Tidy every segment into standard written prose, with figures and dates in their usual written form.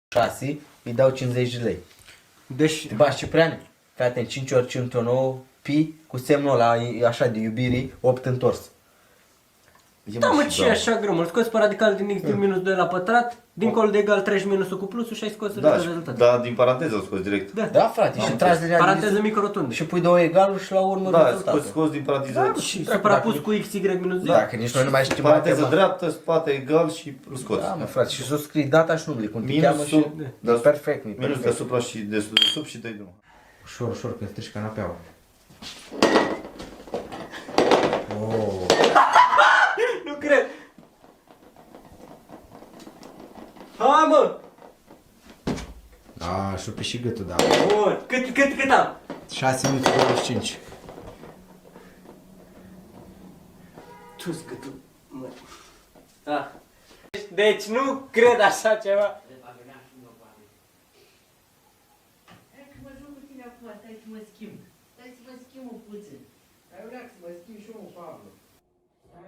6, îi dau 50 de lei. Deci, Ba, Ciprian, fii atent, 5 ori 109 pi cu semnul ăla așa de iubire, 8 întors. da mă, ce e așa greu, mă scoți pe radical din x din minus 2 la pătrat, dincolo de egal treci minusul cu plusul și ai scos rezultatul. Da, din paranteză o scos direct. Da, frate, și tragi de Paranteză mică rotundă. și pui 2 egaluri și la urmă Da, rezultatul. scos din paranteză. Da, Și suprapus cu x, y minus 0. Da, că nici noi nu mai știm Paranteză matema. dreaptă, spate egal și îl scoți. Da, mă, frate, și să scrii data și numele, cum te cheamă și... Minusul, Da, perfect, mi minus perfect. deasupra și de sub și dai drumul. Ușor, ușor, că strici canapeaua. Oh. Nu cred! Hai mă! Da, șupi și gâtul, da. Bun, cât am? 6 minute 25. Tu gâtul, mă. Da. Deci nu cred așa ceva. Hai că mă joc cu tine acum, stai să mă schimb. Stai să mă schimb un puțin. Stai vreau să mă schimb și eu un Pablo. Stai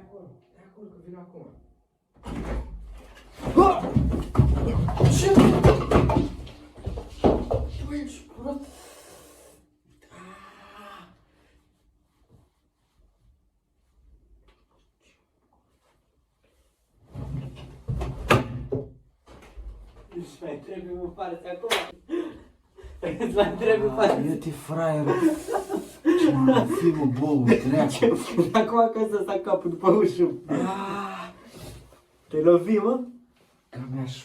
acolo că vin acum. Ce? Băi, ești curat. Îți mai trebuie în față acum. Îți mai trebuie în față. Ia-te fraieră. Ce mă fi mă bou, treacă. Acum că să sta capul după ușă. Te lovi, mă? Că mi-aș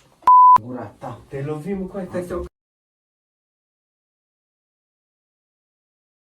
gura ta. Te lovi, mă, cu asta.